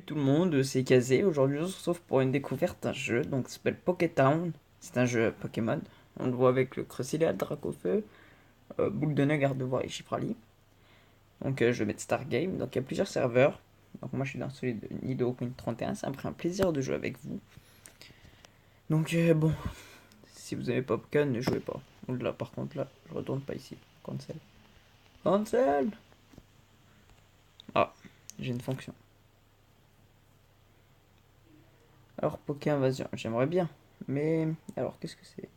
Tout le monde, c'est Kazé. Aujourd'hui, on se retrouve pour une découverte d'un jeu, donc ça s'appelle Pokétown. C'est un jeu Pokémon. On le voit avec le Cresselia, Dracofeu, Boule de Nez, Gardevoir et Chiprali. Donc je vais mettre Stargame. Donc il y a plusieurs serveurs. Donc moi je suis dans celui de Nido Queen 31. C'est un plaisir de jouer avec vous. Donc bon, si vous avez pas Pokémon, ne jouez pas. Donc là par contre là, je retourne pas ici. Cancel. Cancel. Ah, j'ai une fonction. Alors Poké Invasion, j'aimerais bien. Mais alors qu'est-ce que c'est?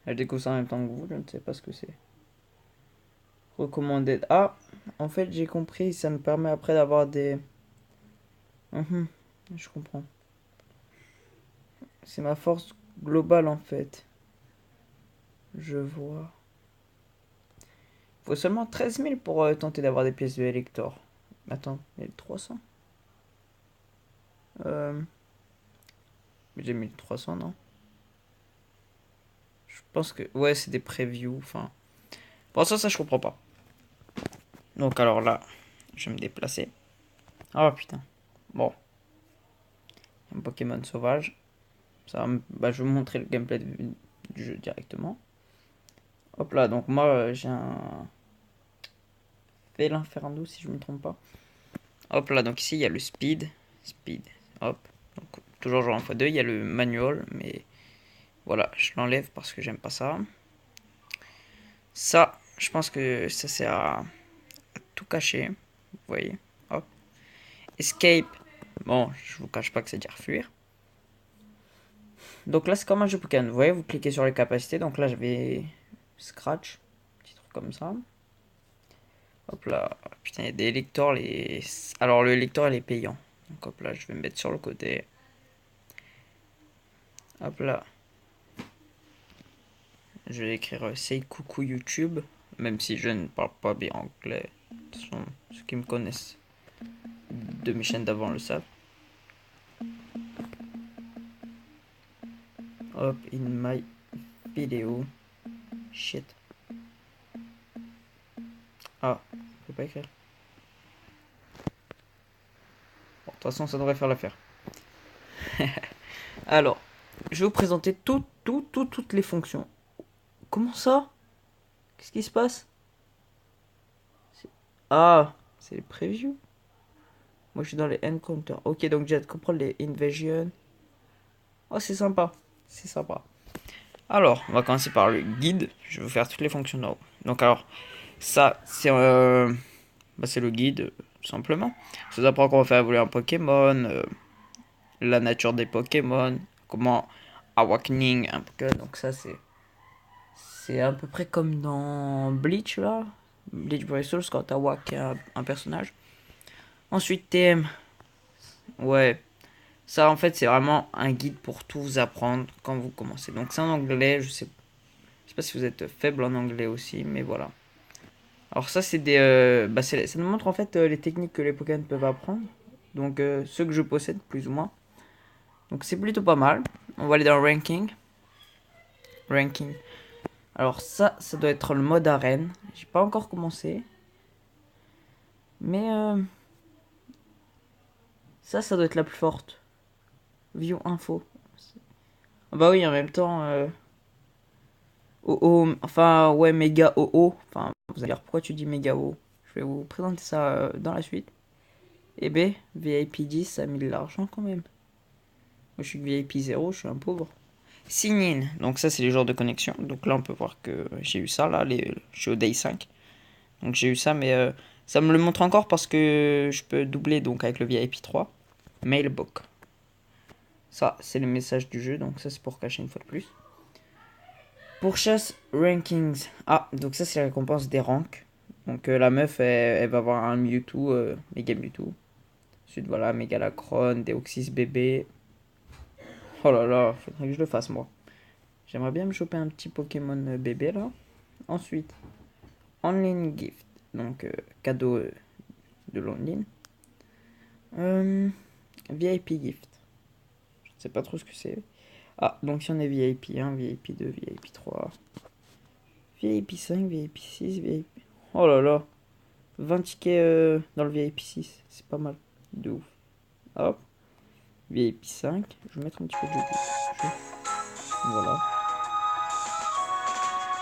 Je découvre ça en même temps que vous, je ne sais pas ce que c'est. Recommanded. Ah, en fait, j'ai compris, ça me permet après d'avoir des. Mhm, je comprends. C'est ma force globale en fait. Je vois. Faut seulement 13 000 pour tenter d'avoir des pièces de Elector. Attends, il y a 300. Euh, j'ai 1300, non? Je pense que. Ouais, c'est des previews. Enfin. Pour ça, je comprends pas. Donc, alors là, je vais me déplacer. Oh putain. Bon, un Pokémon sauvage. Bah, je vais vous montrer le gameplay du jeu directement. Hop là, donc moi j'ai un Félinferno si je me trompe pas. Hop là, donc ici il y a le speed. Speed, hop. Donc, toujours jouer en x2, il y a le manual, mais voilà, je l'enlève parce que j'aime pas ça. Ça, je pense que ça sert à tout cacher. Vous voyez, hop. Escape, bon, je vous cache pas que c'est dire fuir. Donc là, c'est comme un jeu Pokémon. Vous voyez, vous cliquez sur les capacités. Donc là, j'avais Scratch, petit truc comme ça. Hop là, putain, il y a des lecteurs. Alors, le lecteur, il est payant. Donc hop là, je vais me mettre sur le côté. Hop là, je vais écrire Say coucou YouTube. Même si je ne parle pas bien anglais. De toute façon, ceux qui me connaissent de mes chaînes d'avant le savent. Hop, in my video. Shit. Ah, je peux pas écrire. Bon, de toute façon, ça devrait faire l'affaire. Alors, je vais vous présenter toutes les fonctions. Comment ça? Qu'est-ce qui se passe? Ah, c'est les previews. Moi, je suis dans les encounters. Ok, donc j'ai hâte de comprendre les invasions. Oh, c'est sympa. C'est sympa. Alors, on va commencer par le guide. Je vais vous faire toutes les fonctions d'en haut. Donc, alors, ça, c'est le guide, tout simplement. Ça vous apprend comment faire évoluer un Pokémon, la nature des Pokémon, comment awakening un Pokémon. Donc, ça, c'est à peu près comme dans Bleach, là. Bleach Bristles, quand t'awak un personnage. Ensuite, TM. Ouais, ça, en fait, c'est vraiment un guide pour tout vous apprendre quand vous commencez. Donc, c'est en anglais. Je sais pas si vous êtes faible en anglais aussi, mais voilà. Alors, ça, c'est des. Bah, ça nous montre en fait les techniques que les Pokémon peuvent apprendre. Donc, ceux que je possède, plus ou moins. Donc, c'est plutôt pas mal. On va aller dans Ranking. Ranking. Alors, ça doit être le mode arène. J'ai pas encore commencé. Mais ça doit être la plus forte. View info. Ah bah oui, en même temps. OO, enfin, ouais, méga OO. Enfin, vous allez dire pourquoi tu dis méga OO. Je vais vous présenter ça dans la suite. Et B, VIP 10, ça a mis de l'argent quand même. Moi, je suis VIP 0, je suis un pauvre. Sign in, donc ça, c'est les jours de connexion. Donc là, on peut voir que j'ai eu ça, là, je suis au day 5. Donc j'ai eu ça, mais ça me le montre encore parce que je peux doubler donc avec le VIP 3. Mailbook. Ça, c'est le message du jeu, donc ça, c'est pour cacher une fois de plus. Pourchasse rankings. Ah, donc ça c'est la récompense des ranks. Donc la meuf elle va avoir un Mewtwo, Mega Mewtwo. Ensuite voilà, Megalacron, Deoxys bébé. Oh là là, faudrait que je le fasse moi. J'aimerais bien me choper un petit Pokémon bébé là. Ensuite, Online Gift. Donc cadeau de l'online. VIP Gift. Je ne sais pas trop ce que c'est. Ah, donc si on est VIP 1, VIP 2, VIP 3, VIP 5, VIP 6, VIP... Oh là là, 20 tickets dans le VIP 6, c'est pas mal. De ouf. Hop. VIP 5. Je vais mettre un petit peu de jeu. Voilà.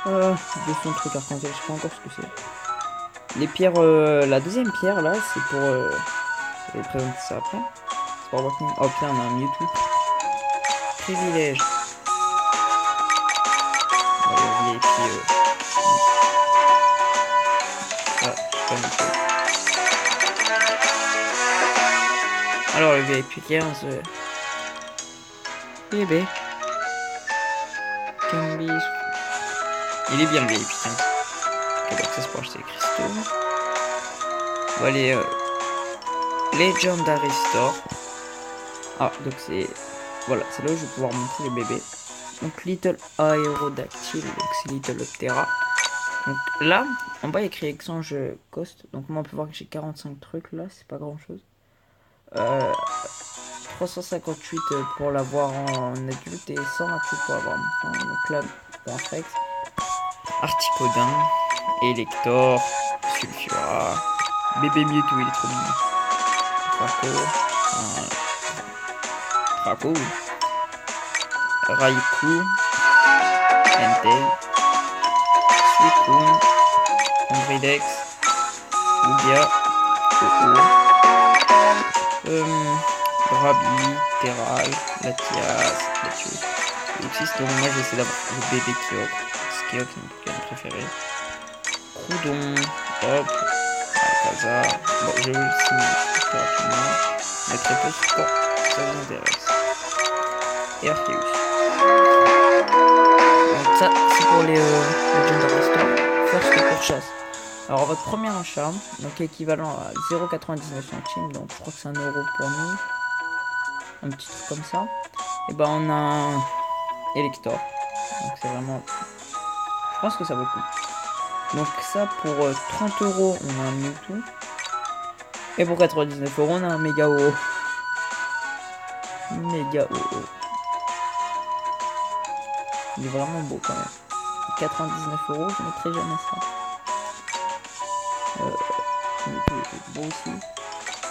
200 trucs arc-en-ciel, je sais pas encore ce que c'est. Les pierres, la deuxième pierre là, c'est pour. Je vais présenter ça après. C'est pour Awakening. Oh putain, on a un Mewtwo. Privilège. On va aller au VIP. Ah, je sais pas Mewtwo. Alors, le VIP 15. Bébé. Kingbees. Il est bien le VIP 15. Ok, donc ça c'est pour acheter les cristaux. On va aller. Legendary Store. Ah, donc c'est. Voilà, c'est là où je vais pouvoir montrer le bébé. Donc Little Aerodactyl, donc c'est Little Optera. Donc là, en bas il y a écrit Exchange Cost. Donc moi on peut voir que j'ai 45 trucs là, c'est pas grand chose. 358 pour l'avoir en adulte et 128 pour l'avoir en enfant. Donc là, pour un Rex. Articodin, Elector, Sulfura, bébé Mewtwo, il est trop mignon. Draco, Raikou, Entei, Suicune, Andridex, Lugia, Brabi, Terral, Latias, Latios, Luxis. Donc moi je vais essayer d'avoir le bébé Kyogre. Kyogre c'est mon Pokémon préféré. Groudon, hop, Alcazar. Bon, je vais le signer très rapidement. Mais très peu support, ça vous intéresse. Et Arceus. Donc ça, c'est pour les Legendary Store. First pour chasse. Alors votre premier achat, donc équivalent à 0,99 centimes, donc je crois que c'est 1 euro pour nous. Un petit truc comme ça. Et ben on a un Elector. Donc c'est vraiment... Je pense que ça vaut le coup. Donc ça pour 30 euros on a un Mewtwo. Et pour 99 euros on a un Méga OO. Méga OO. Il est vraiment beau quand même. 99 euros, je mettrai jamais ça. Mewtwo est beau aussi.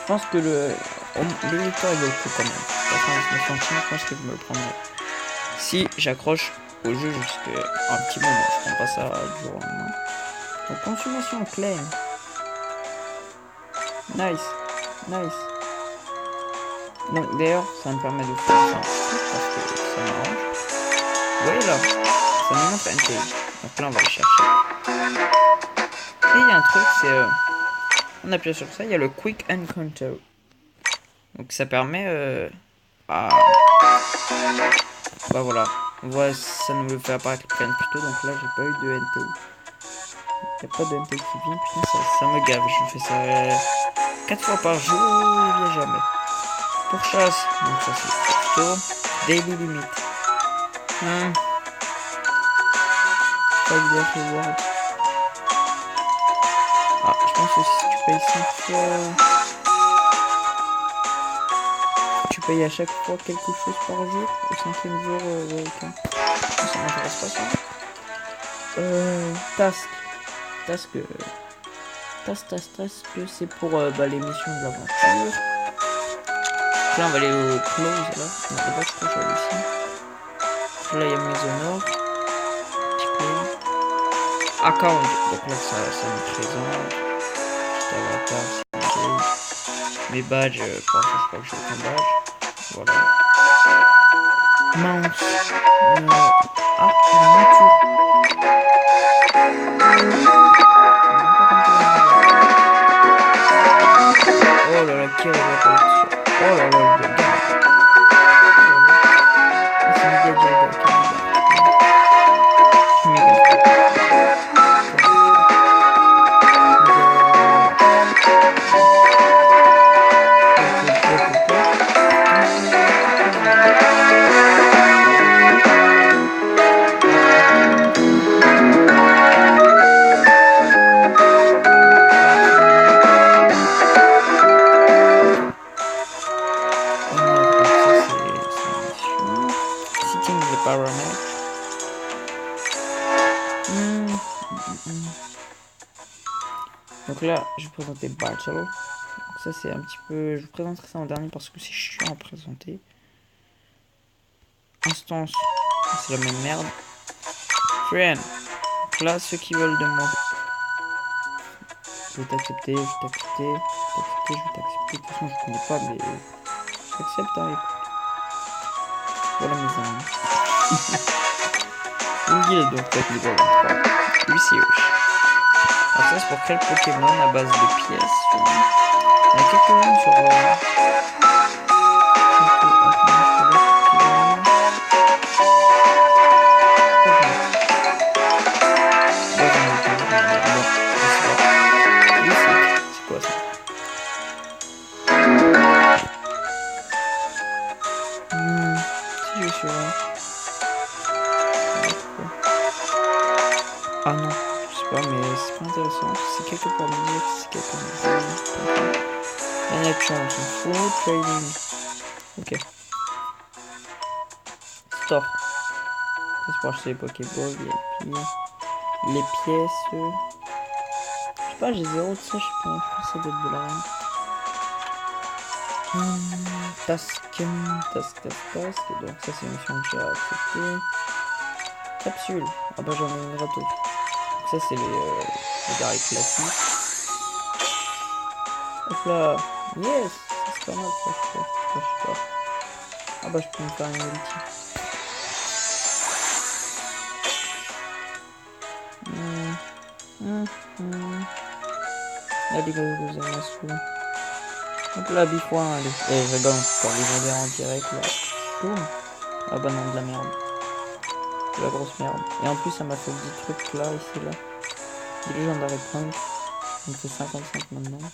Je pense que l'électeur il vaut le coup quand même. 99 centimes, je pense que je me le prendrai. Si j'accroche au jeu jusqu'à un petit moment, je prends pas ça du jour au lendemain. Donc consommation claim. Nice. Nice. Donc d'ailleurs, ça me permet de faire ça parce que ça m'arrange. Vous voyez là, ça me montre NT. Donc là on va le chercher. Et il y a un truc, c'est on appuie sur ça, il y a le Quick Encounter. Donc ça permet à... Bah voilà, on voit ça nous le fait apparaître plus tôt, donc là j'ai pas eu de NT. Il n'y a pas de NT qui vient, putain ça me gave, je fais ça 4 fois par jour, il vient jamais. Pour chasse, donc ça c'est plutôt daily limit. Pas bien fait voir. Ah, je pense que si tu payes 5 fois... Tu payes à chaque fois quelque chose par jour. Au 5e jour, ouais, ok. Ça m'intéresse pas ça. Task. Task, c'est pour les missions de l'aventure. Là, on va aller au close, là. On va pas se coucher ici. Là, il y a Maisonneur. Account. Donc là, ça me présente. Petit avatar, c'est mes badges. Pour l'instant, je crois que j'ai aucun badge. Voilà. Mouse. Ah, une nature. Oh là là, quel est oh là là, le gars. C'est méga dur de Donc là, je vais présenter Battle. Ça c'est un petit peu... Je vous présenterai ça en dernier parce que c'est chiant à présenter. Instance, c'est la même merde. Friend. Donc là, ceux qui veulent de moi. Je vais t'accepter, je vais t'accepter, je vais t'accepter. De toute façon, je connais pas, mais j'accepte, hein, écoute. Voilà mes amis. Une guilde donc avec niveau 23. Lucy Rush. Alors ça c'est pour créer le Pokémon à base de pièces. Il y en a quelques-unes sur... Ah non, je sais pas, mais c'est pas intéressant. C'est quelque part me dire, c'est quelque part. La nature, on s'en fout. Trading. Ok. Store. Ça c'est pour acheter les Pokéballs, VIP. Les pièces. Je sais pas, j'ai 0 de ça, je sais pas. Je pense que ça doit être de la reine. Task. Donc ça c'est une mission que j'ai acceptée. Capsule. Ah bah j'en ai une râteau. Ça c'est les garés classiques. Hop là. Yes. C'est pas mal ça, je sais pas. Ah bah je peux me faire une ulti. Allez, vous avez un. Hop là, bifouin, allez. Eh, je rigole, on peut les vendre en direct là. Boum. Ah bah non, de la merde. De la grosse merde. Et en plus, ça m'a fait 10 trucs là, ici, là. Des légendaires punk. On fait 55 maintenant.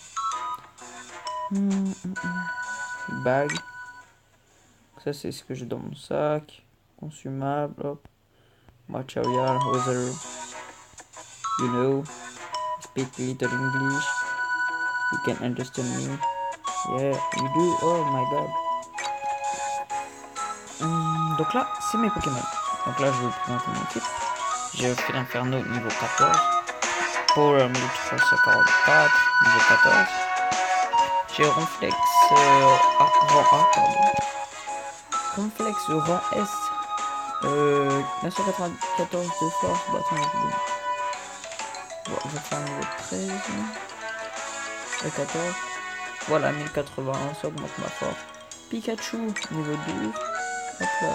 Bag. Ça, c'est ce que j'ai dans mon sac. Consumable, hop. Material, other. You know. Speak little English. You can understand me. Yeah, you do. Oh my god. Donc là, c'est mes Pokémon. Donc là, je vais vous présenter mon équipe. J'ai fait l'Inferno niveau 14. Power 1344 niveau 14. J'ai Ronflex rang A, pardon. Ronflex rang S. 994 de force. Bah attends, je vais faire un niveau 13. Et 14. Voilà, 1081, ça augmente ma force. Pikachu, niveau 12. Hop là.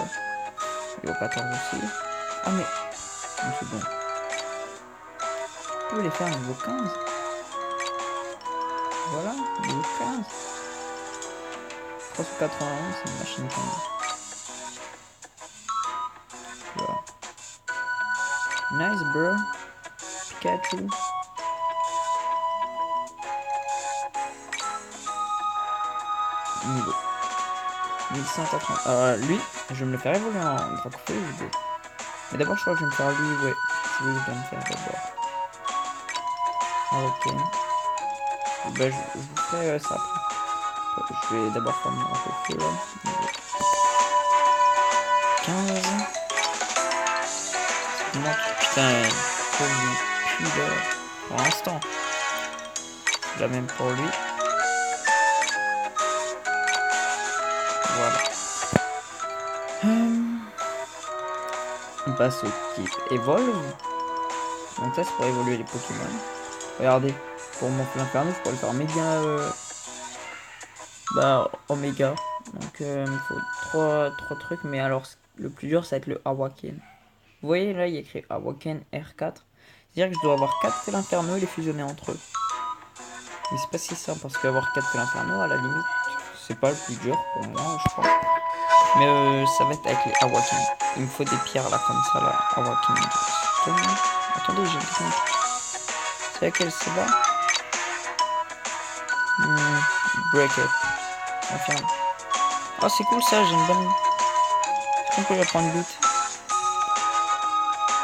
Niveau 14 aussi. Ah mais... Une seconde. Je peux les faire niveau 15. Voilà, niveau 15. 391, c'est une machine 15. Voilà. Nice bro. Pikachu. Niveau 1180. Alors lui, je vais me le faire évoluer en Dracofeu ou deux. Mais d'abord je crois que je vais me faire lui, ouais. C'est lui que je dois me faire d'abord. Ah ok. Bah je vous ferai ça après. Je vais d'abord faire mon Dracofeu là. Niveau 15. Putain, il pue là. Pour l'instant. La même pour lui. Voilà. On passe au type Evolve. Donc ça c'est pour évoluer les Pokémon. Regardez, pour mon Inferno, je pourrais le faire méga Oméga. Donc il me faut 3 trucs, mais alors le plus dur ça va être le Awaken. Vous voyez là il y a écrit Awaken R4. C'est-à-dire que je dois avoir 4 Inferno et les fusionner entre eux. Mais c'est pas si simple parce qu'avoir 4 Inferno à la limite c'est pas le plus dur pour moi je crois. Mais ça va être avec les Awaken. Il me faut des pierres là comme ça là. Awaken. Attendez, j'ai une technique. C'est laquelle c'est là? Break it. Infirme. Oh c'est cool ça, j'ai une bonne. Est-ce qu'on peut lui apprendre vite?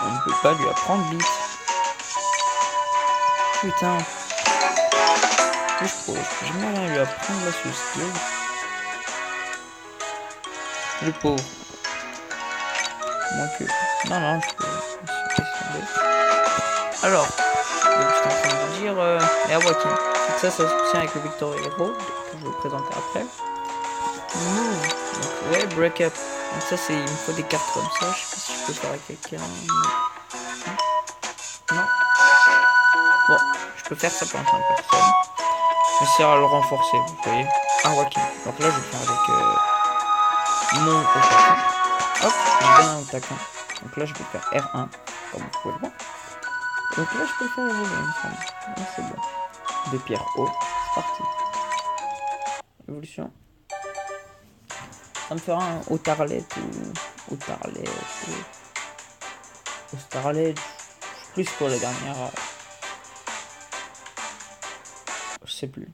On ne peut pas lui apprendre vite. Putain. J'aimerais bien lui apprendre là ce skill. Le pauvre. Moins que. Non, je peux. Alors, j'étais en train de dire, et Awaken. Donc ça se tient avec le Victory Road, que je vais vous présenter après. Move. Donc, ouais, Break Up. Donc ça, c'est, il me faut des cartes comme ça. Je sais pas si je peux faire avec quelqu'un. Non. Bon, je peux faire ça pour 5 personnes. Mais ça à le renforcer, vous voyez. Awaken. Donc là, je vais le faire avec mon attaquant. Hop, j'ai bien un attaquant. Donc là, je vais faire R1, comme vous pouvez le voir. Donc là, je peux le faire évoluer, il me semble. Là, c'est bon. De pierre haut, c'est parti. Évolution. Ça me fera un Autarlet ou Autarlet ou Starlet. Plus pour la dernière. Je sais plus.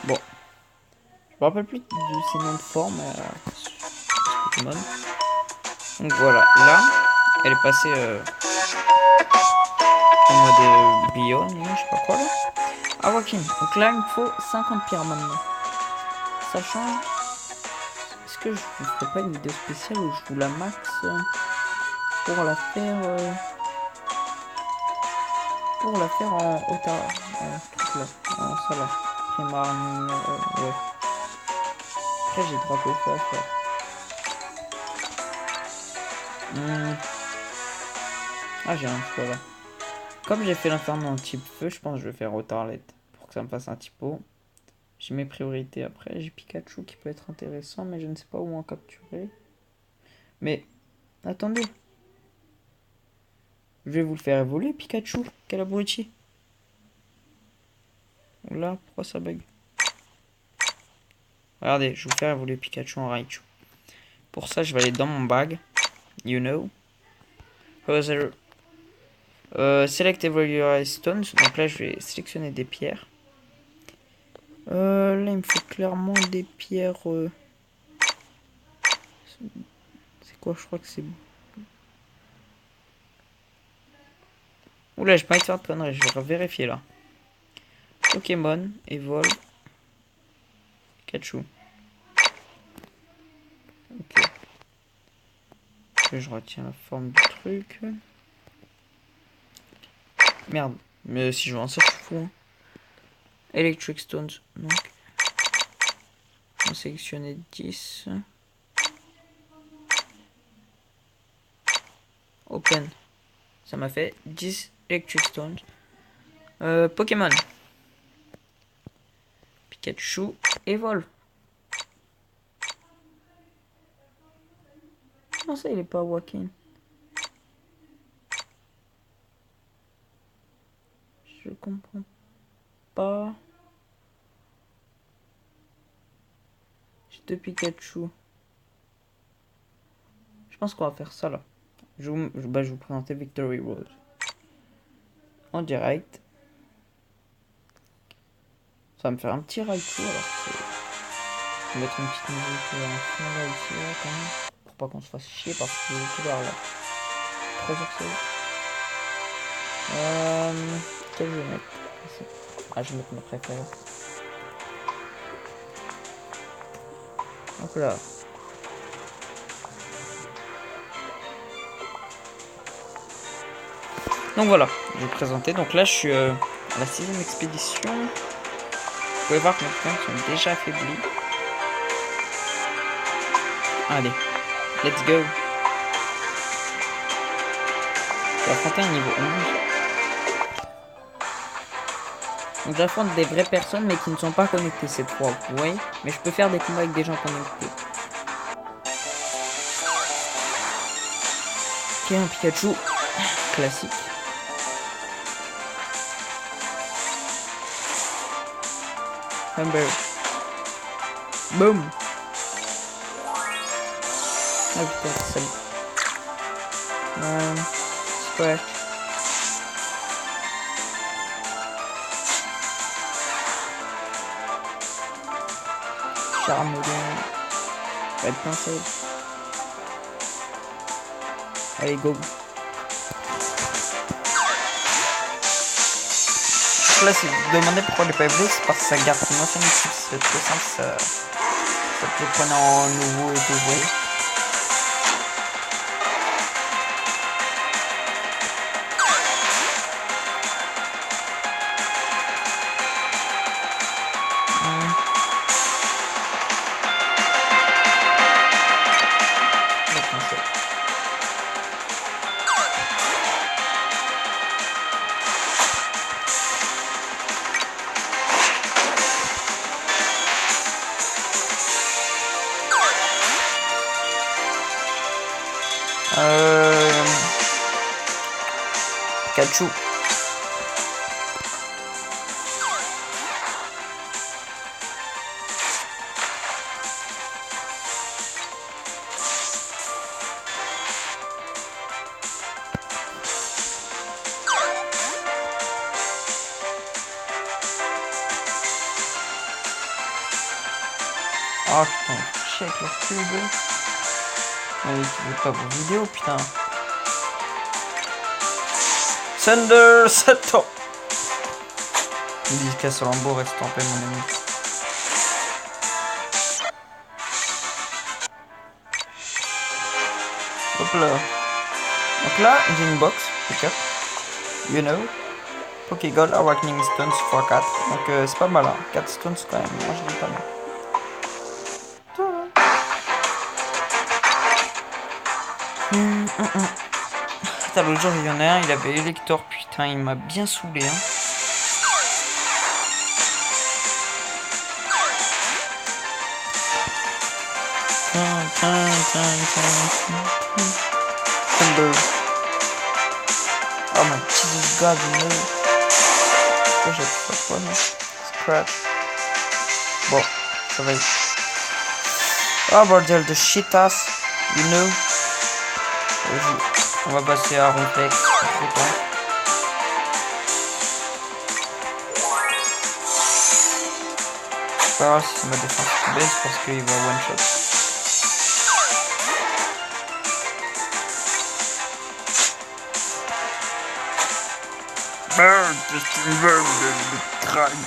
Bon. Je me rappelle plus de ces noms de forme. Pokémon. Donc voilà, là, elle est passée en mode Bion, je sais pas quoi là. Awaken. Donc là, il me faut 50 pierres maintenant. Ça change. Est-ce que je vous ferai pas une vidéo spéciale où je vous la max pour la faire en Ota, truc là, en ça là, Primarine, ouais. Après j'ai 3 coffres à faire. Ah, j'ai un choix là. Comme j'ai fait l'inferno en type feu, je pense que je vais faire Autarlet pour que ça me fasse un typo. J'ai mes priorités après. J'ai Pikachu qui peut être intéressant, mais je ne sais pas où en capturer. Mais attendez. Je vais vous le faire évoluer, Pikachu. Quel abruti. Là, pourquoi ça bug? Regardez, je vais vous faire évoluer Pikachu en Raichu. Pour ça, je vais aller dans mon bag. You know. Select Evolution Stones. Donc là, je vais sélectionner des pierres. Là, il me faut clairement des pierres. C'est quoi? Je crois que c'est. Oula, j'ai pas envie de faire de conneries. Je vais vérifier là. Pokémon, Evolve. Pikachu. Ok. Je retiens la forme du truc. Merde. Mais si je veux en sortir, je suis fou. Hein. Electric Stones. Donc. Je vais sélectionner 10. Open. Ça m'a fait 10 Electric Stones. Pokémon. Pikachu. Evolve. Comment ça, il est pas walking? Je comprends pas. J'ai 2 Pikachu. Je pense qu'on va faire ça là. Je vais vous présenter Victory Road. En direct. Ça va me faire un petit Raichu alors. Je vais mettre une petite musique en fond là ici là, quand même. Pour pas qu'on se fasse chier parce que je tout vers là. 3h16. Quel je vais mettre? Ah, je vais mettre ma préférée. Donc là. Donc voilà, je vais vous présenter. Donc là, je suis à la 6ème expédition. Vous pouvez voir que mes points sont déjà affaiblis. Allez, let's go. Je vais affronter un niveau 11. Donc j'affronte des vraies personnes mais qui ne sont pas connectées cette fois, vous voyez. Mais je peux faire des combats avec des gens connectés. Ok, un Pikachu classique. Humber. Boom. Ah putain, c'est ça. Scratch. Charmeleon. Red Pincel. Allez, go. Là, si vous vous demandez pourquoi il n'est pas évolué, c'est parce que ça garde son ancienne équipe. C'est trop simple, ça peut le prendre en nouveau et tout, vous voyez. Pikachu. Oh putain, check le cube. Mais tu veux pas vos vidéos, putain. Thunder, 7 ans. Il dit qu'à Solambo reste en paix, mon ami. Hop là. Donc là, j'ai une box, pick-up. You know. Pokégol, Awakening Stones x4. Donc c'est pas mal, hein. 4 stones quand même. Moi je dis pas mal. Putain, l'autre jour il y en a un, il avait Elector, putain, il m'a bien saoulé, hein. Thunder. Oh my Jesus God, no. Pourquoi j'ai fait ça, quoi, non? Scratch. Bon, ça va être. Oh bordel de shitass, you know. On va passer à Ronflex. C'est pas grave si ma défense baisse parce qu'il va one shot. Burn, Justin Burn, le crâne.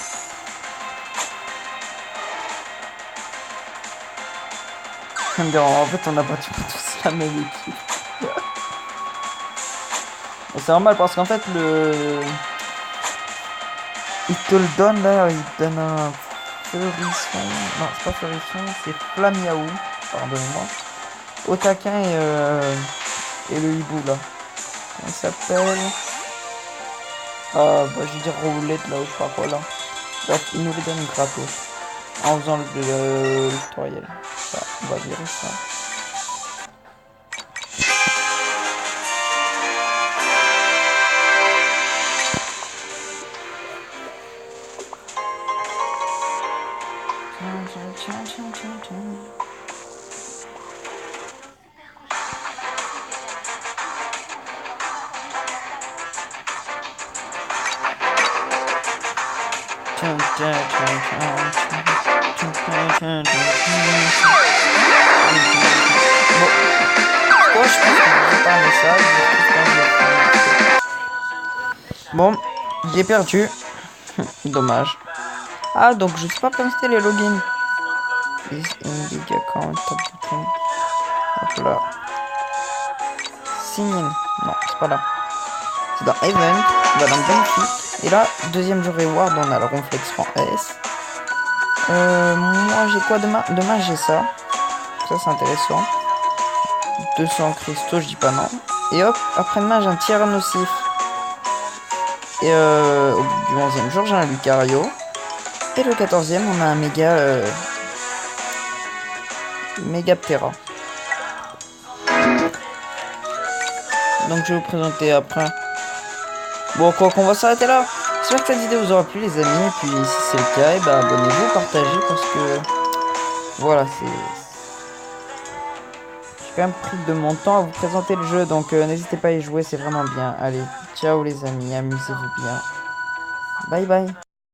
En fait, on a battu tous la même équipe. C'est normal parce qu'en fait, il te le donne là, il te donne un Feurisson. Non, c'est pas Feurisson, c'est Flamiaou. Pardonnez-moi. Otaquin et le hibou là. Comment il s'appelle? Bah, je vais dire roulette là, ou je sais pas quoi là. Bref, il nous les donne gratos. En faisant le tutoriel. Ça, on va virer ça. Bon, j'ai perdu. Dommage. Ah, donc je sais pas pincer les logins. Is in big account. Hop là. Sign in. Non, c'est pas là. C'est dans Event. On va dans Benefit. Et là, deuxième jour reward, on a le Ronflex en S. Moi, j'ai quoi demain? Demain, j'ai ça. Ça, c'est intéressant. 200 cristaux, je dis pas non. Et hop, après-demain, j'ai un tir nocif. Et au bout du 11e jour, j'ai un Lucario. Et le 14e, on a un Megaptera. Donc je vais vous présenter après. Bon, quoi qu'on va s'arrêter là. J'espère que cette vidéo vous aura plu, les amis. Et puis si c'est le cas, bah, abonnez-vous, partagez parce que voilà, j'ai quand même pris de mon temps à vous présenter le jeu. Donc n'hésitez pas à y jouer, c'est vraiment bien. Allez, ciao les amis, amusez-vous bien. Bye bye.